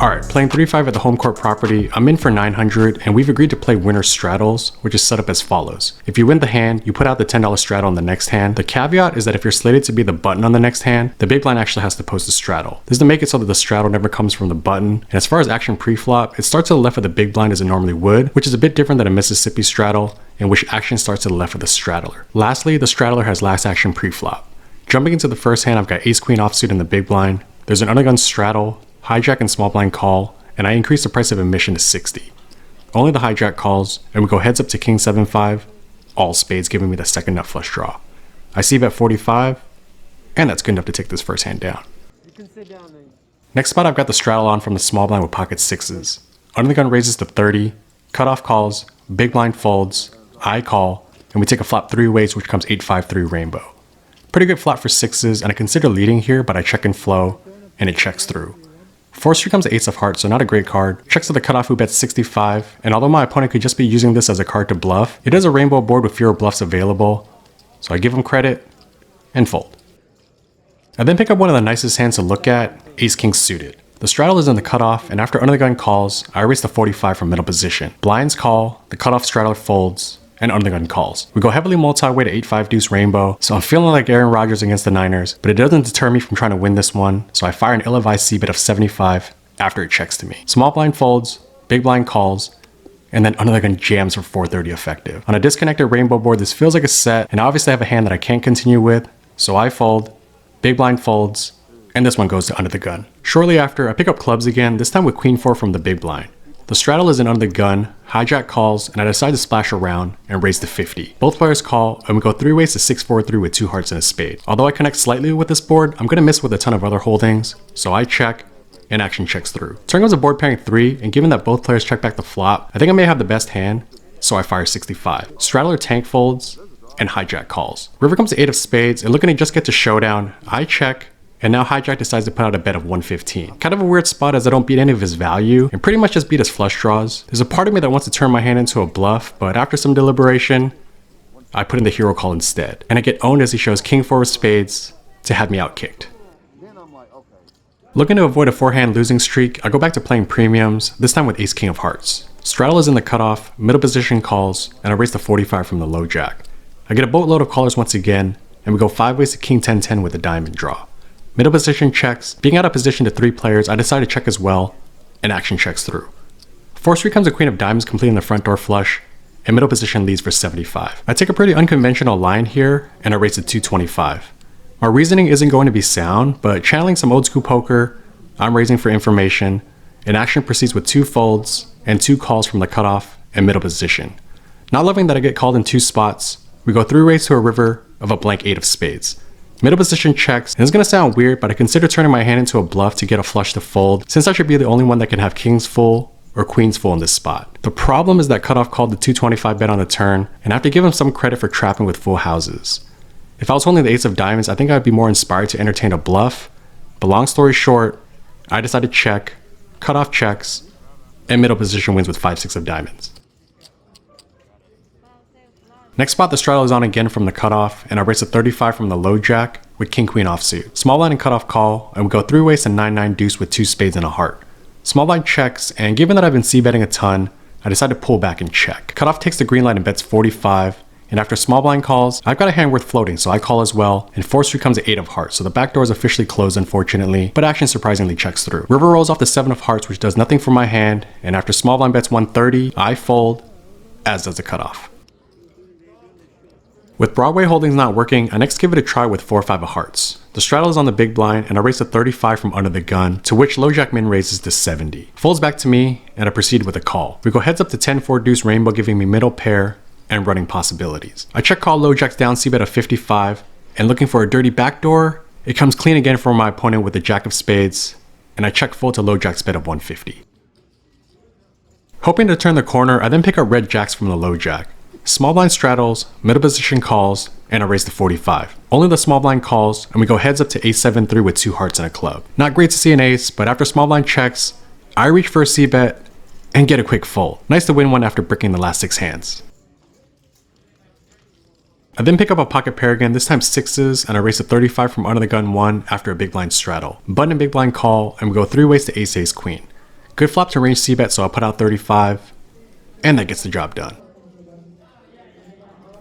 Alright, playing 3-5 at the home court property, I'm in for 900 and we've agreed to play winner straddles, which is set up as follows. If you win the hand, you put out the $10 straddle on the next hand. The caveat is that if you're slated to be the button on the next hand, the big blind actually has to post a straddle. This is to make it so that the straddle never comes from the button. And as far as action pre-flop, it starts to the left of the big blind as it normally would, which is a bit different than a Mississippi straddle, in which action starts to the left of the straddler. Lastly, the straddler has last action pre-flop. Jumping into the first hand, I've got ace-queen offsuit in the big blind. There's an undergun straddle, hijack and small blind call, and I increase the price of admission to 60. Only the hijack calls, and we go heads up to king 7-5, all spades giving me the second nut flush draw. I see bet 45, and that's good enough to take this first hand down. Next spot, I've got the straddle on from the small blind with pocket sixes. Under the gun raises to 30, cutoff calls, big blind folds, I call, and we take a flop 3 ways, which comes 8-5-3 rainbow. Pretty good flop for sixes, and I consider leading here, but I check and flow, and it checks through. Force comes ace of hearts, so not a great card. Checks to the cutoff who bets 65, and although my opponent could just be using this as a card to bluff, it is a rainbow board with fewer bluffs available, so I give him credit and fold. I then pick up one of the nicest hands to look at, ace-king suited. The straddle is in the cutoff, and after under the gun calls, I erase the 45 from middle position. Blinds call, the cutoff straddler folds, and under the gun calls. We go heavily multi-way to 8-5 deuce rainbow, so I'm feeling like Aaron Rodgers against the Niners, but it doesn't deter me from trying to win this one, so I fire an ill-advised c-bet of 75 after it checks to me. Small blind folds, big blind calls, and then under the gun jams for 430 effective. On a disconnected rainbow board, this feels like a set, and I obviously have a hand that I can't continue with, so I fold, big blind folds, and this one goes to under the gun. Shortly after, I pick up clubs again, this time with queen 4 from the big blind. The straddle is in under the gun, hijack calls, and I decide to splash around and raise to 50. Both players call, and we go 3 ways to 6-4-3 with 2 hearts and a spade. Although I connect slightly with this board, I'm going to miss with a ton of other holdings, so I check, and action checks through. Turn goes a board pairing 3, and given that both players check back the flop, I think I may have the best hand, so I fire 65. Straddler tank folds, and hijack calls. River comes to 8 of spades, and looking to just get to showdown, I check, and now hijack decides to put out a bet of 115. Kind of a weird spot as I don't beat any of his value, and pretty much just beat his flush draws. There's a part of me that wants to turn my hand into a bluff, but after some deliberation, I put in the hero call instead. And I get owned as he shows king 4 of spades to have me outkicked. Looking to avoid a 4-hand losing streak, I go back to playing premiums, this time with ace-king of hearts. Straddle is in the cutoff, middle position calls, and I raise the 45 from the low jack. I get a boatload of callers once again, and we go 5 ways to king 10-10 with a diamond draw. Middle position checks. Being out of position to 3 players, I decide to check as well, and action checks through. Force comes a queen of diamonds completing the front door flush, and middle position leads for 75. I take a pretty unconventional line here, and I raise to 225. My reasoning isn't going to be sound, but channeling some old school poker, I'm raising for information, and action proceeds with 2 folds and 2 calls from the cutoff and middle position. Not loving that I get called in 2 spots, we go 3 ways to a river of a blank 8 of spades. Middle position checks, and it's going to sound weird, but I consider turning my hand into a bluff to get a flush to fold, since I should be the only one that can have kings full or queens full in this spot. The problem is that cutoff called the 225 bet on the turn, and I have to give him some credit for trapping with full houses. If I was holding the ace of diamonds, I think I'd be more inspired to entertain a bluff, but long story short, I decide to check, cutoff checks, and middle position wins with 5-6 of diamonds. Next spot, the straddle is on again from the cutoff, and I raise a 35 from the low jack with king-queen offsuit. Small blind and cutoff call, and we go 3 ways to 9-9 deuce with 2 spades and a heart. Small blind checks, and given that I've been c-betting a ton, I decide to pull back and check. Cutoff takes the green light and bets 45, and after small blind calls, I've got a hand worth floating, so I call as well, and force comes at 8 of hearts, so the back door is officially closed unfortunately, but action surprisingly checks through. River rolls off the 7 of hearts, which does nothing for my hand, and after small blind bets 130, I fold, as does the cutoff. With Broadway holdings not working, I next give it a try with 4-5 of hearts. The straddle is on the big blind, and I raise a 35 from under the gun, to which low jack min raises to 70. Folds back to me, and I proceed with a call. We go heads up to 10-4 deuce rainbow, giving me middle pair and running possibilities. I check call low jacks down c-bet of 55, and looking for a dirty backdoor, it comes clean again for my opponent with the jack of spades, and I check fold to low jack's bet of 150. Hoping to turn the corner, I then pick up red jacks from the low jack. Small blind straddles, middle position calls, and I raise to 45. Only the small blind calls, and we go heads up to ace 7-3 with 2 hearts and a club. Not great to see an ace, but after small blind checks, I reach for a c-bet and get a quick fold. Nice to win one after bricking the last 6 hands. I then pick up a pocket pair again, this time sixes, and I raise a 35 from under the gun 1 after a big blind straddle. Button and big blind call, and we go 3 ways to ace-ace queen. Good flop to range c-bet, so I'll put out 35, and that gets the job done.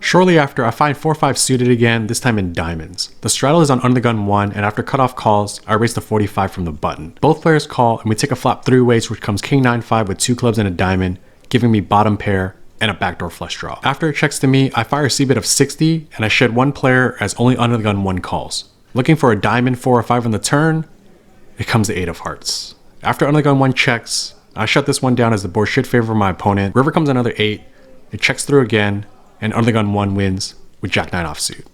Shortly after, I find 4-5 suited again, this time in diamonds. The straddle is on under the gun 1, and after cutoff calls, I raise the 45 from the button. Both players call, and we take a flop 3 ways, which comes king 9-5 with 2 clubs and a diamond, giving me bottom pair and a backdoor flush draw. After it checks to me, I fire a c-bet of 60, and I shed one player as only under the gun 1 calls. Looking for a diamond 4 or 5 on the turn, it comes the 8 of hearts. After under the gun 1 checks, I shut this one down as the board should favor my opponent. River comes another 8, it checks through again, and under the gun 1 wins with jack 9 offsuit.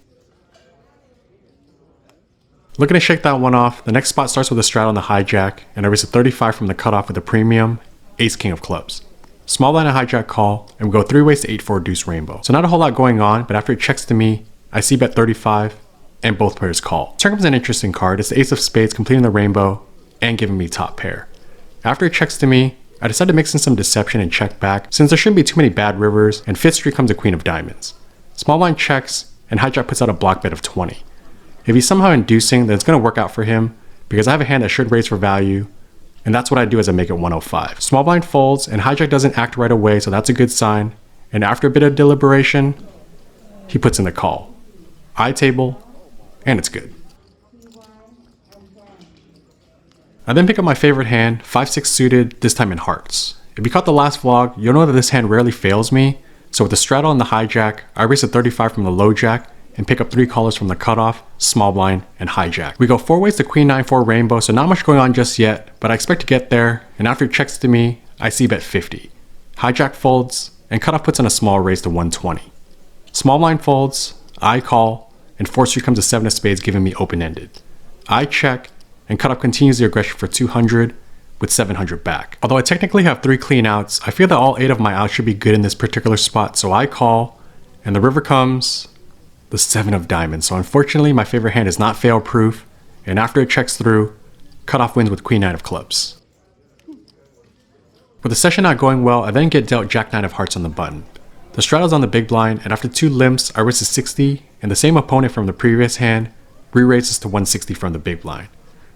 Looking to shake that one off, the next spot starts with a straddle on the hijack, and I raise a 35 from the cutoff with a premium, ace king of clubs. Small blind and hijack call, and we go 3 ways to 8-4 deuce rainbow. So not a whole lot going on, but after it checks to me, I c-bet 35, and both players call. Turn comes an interesting card. It's the ace of spades completing the rainbow and giving me top pair. After it checks to me, I decide to mix in some deception and check back, since there shouldn't be too many bad rivers, and 5th street comes a queen of diamonds. Small blind checks, and hijack puts out a block bet of 20. If he's somehow inducing, then it's going to work out for him, because I have a hand that should raise for value, and that's what I do as I make it 105. Small blind folds, and hijack doesn't act right away, so that's a good sign, and after a bit of deliberation, he puts in the call. I table, and it's good. I then pick up my favorite hand, 5-6 suited, this time in hearts. If you caught the last vlog, you'll know that this hand rarely fails me, so with the straddle and the hijack, I raise a 35 from the low jack, and pick up 3 callers from the cutoff, small blind, and hijack. We go 4 ways to queen 9-4 rainbow, so not much going on just yet, but I expect to get there, and after it checks to me, I c-bet 50. Hijack folds, and cutoff puts in a small raise to 120. Small blind folds, I call, and 4th street comes a 7 of spades giving me open-ended. I check, and cutoff continues the aggression for 200 with 700 back. Although I technically have 3 clean outs, I feel that all 8 of my outs should be good in this particular spot, so I call, and the river comes the 7 of diamonds. So unfortunately, my favorite hand is not fail-proof, and after it checks through, cutoff wins with queen 9 of clubs. With the session not going well, I then get dealt jack 9 of hearts on the button. The straddle's on the big blind, and after 2 limps, I raise to 60, and the same opponent from the previous hand re-raises to 160 from the big blind.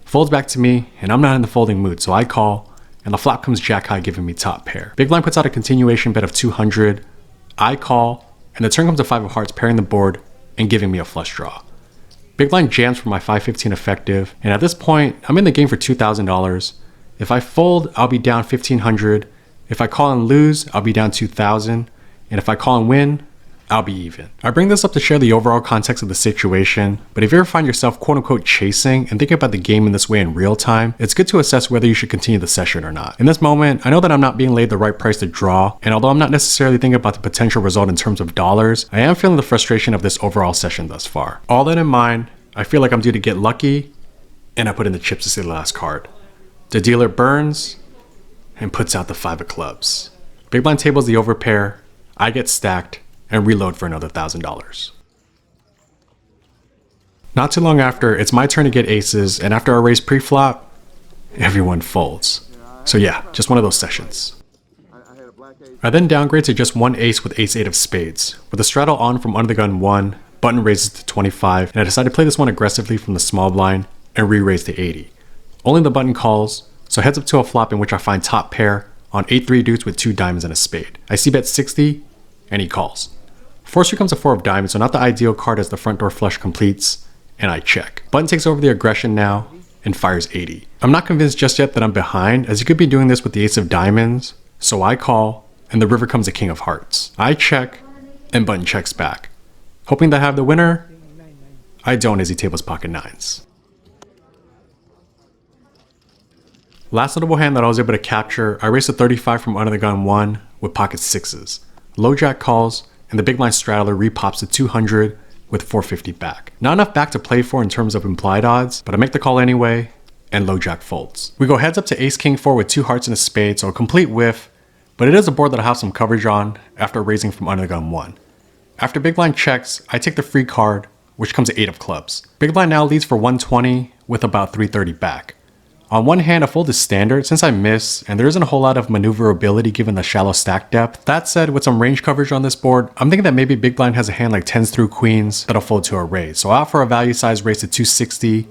Folds back to me, and I'm not in the folding mood, so I call, and the flop comes jack high giving me top pair. Big blind puts out a continuation bet of 200, I call, and the turn comes a 5 of hearts pairing the board and giving me a flush draw. Big blind jams for my 515 effective, and at this point, I'm in the game for $2,000. If I fold, I'll be down $1,500. If I call and lose, I'll be down $2,000. And if I call and win, I'll be even. I bring this up to share the overall context of the situation, but if you ever find yourself quote unquote chasing and thinking about the game in this way in real time, it's good to assess whether you should continue the session or not. In this moment, I know that I'm not being laid the right price to draw, and although I'm not necessarily thinking about the potential result in terms of dollars, I am feeling the frustration of this overall session thus far. All that in mind, I feel like I'm due to get lucky, and I put in the chips to see the last card. The dealer burns and puts out the 5 of clubs. Big blind tables the overpair, I get stacked, and reload for another $1,000. Not too long after, it's my turn to get aces, and after I raise pre-flop, everyone folds. So yeah, just one of those sessions. I then downgrade to just 1 ace with ace 8 of spades. With the straddle on from under the gun 1, button raises to 25, and I decide to play this one aggressively from the small blind and re-raise to 80. Only the button calls, so heads up to a flop in which I find top pair on 8-3 deuce with 2 diamonds and a spade. I c-bet 60, and he calls. 4th street comes a 4 of diamonds, so not the ideal card as the front door flush completes, and I check. Button takes over the aggression now and fires 80. I'm not convinced just yet that I'm behind, as you could be doing this with the ace of diamonds, so I call, and the river comes a king of hearts. I check, and button checks back. Hoping that I have the winner, I don't as he tables pocket 9s. Last notable hand that I was able to capture, I raised a 35 from under the gun 1 with pocket 6s. Low jack calls, and the big blind straddler repops to 200 with 450 back. Not enough back to play for in terms of implied odds, but I make the call anyway, and low jack folds. We go heads up to ace king 4 with 2 hearts and a spade, so a complete whiff, but it is a board that I have some coverage on after raising from under the gun 1. After big blind checks, I take the free card, which comes at 8 of clubs. Big blind now leads for 120 with about 330 back. On one hand, a fold is standard since I miss, and there isn't a whole lot of maneuverability given the shallow stack depth. That said, with some range coverage on this board, I'm thinking that maybe big blind has a hand like 10s through queens that'll fold to a raise. So I'll offer a value size raise to 260,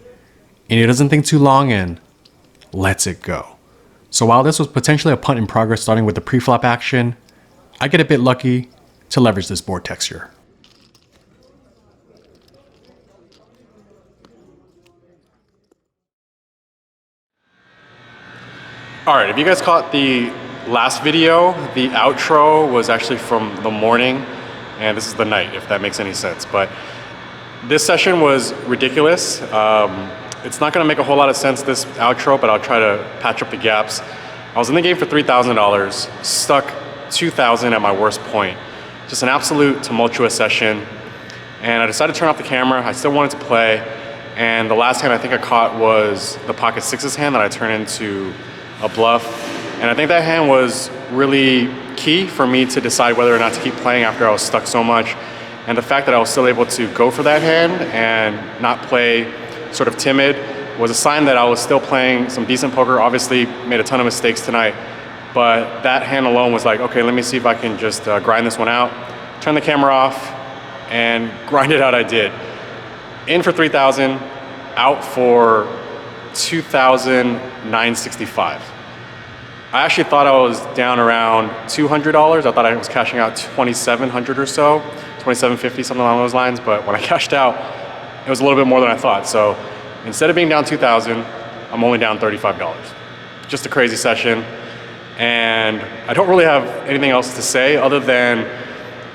and he doesn't think too long and lets it go. So while this was potentially a punt in progress starting with the pre-flop action, I get a bit lucky to leverage this board texture. Alright, if you guys caught the last video, the outro was actually from the morning, and this is the night, if that makes any sense. But this session was ridiculous. It's not gonna make a whole lot of sense, this outro, but I'll try to patch up the gaps. I was in the game for $3,000, stuck $2,000 at my worst point. Just an absolute tumultuous session. And I decided to turn off the camera. I still wanted to play. And the last hand I think I caught was the pocket sixes hand that I turned into a bluff. And I think that hand was really key for me to decide whether or not to keep playing after I was stuck so much. And the fact that I was still able to go for that hand and not play sort of timid was a sign that I was still playing some decent poker. Obviously made a ton of mistakes tonight, but that hand alone was like, okay, let me see if I can just grind this one out. Turn the camera off and grind it out. I did. In for 3,000, out for 2,965. I actually thought I was down around $200. I thought I was cashing out 2,700 or so, 2,750, something along those lines. But when I cashed out, it was a little bit more than I thought. So instead of being down 2,000, I'm only down $35. Just a crazy session. And I don't really have anything else to say other than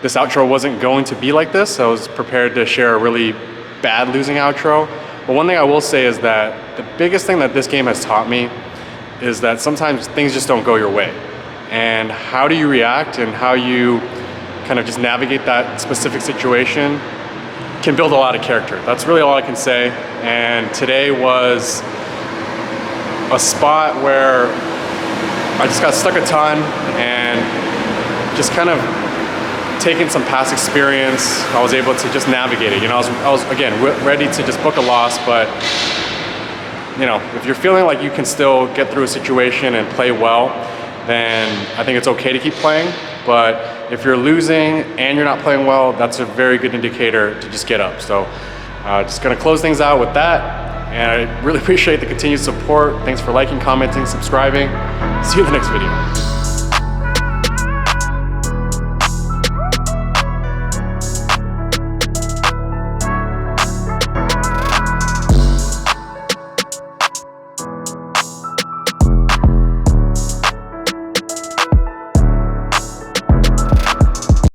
this outro wasn't going to be like this. I was prepared to share a really bad losing outro. But one thing I will say is that the biggest thing that this game has taught me is that sometimes things just don't go your way. And how do you react and how you kind of just navigate that specific situation can build a lot of character. That's really all I can say. And today was a spot where I just got stuck a ton and just kind of taking some past experience, I was able to just navigate it. You know, I was again, ready to just book a loss, but you know, if you're feeling like you can still get through a situation and play well, then I think it's okay to keep playing. But if you're losing and you're not playing well, that's a very good indicator to just get up. So just gonna close things out with that. And I really appreciate the continued support. Thanks for liking, commenting, subscribing. See you in the next video.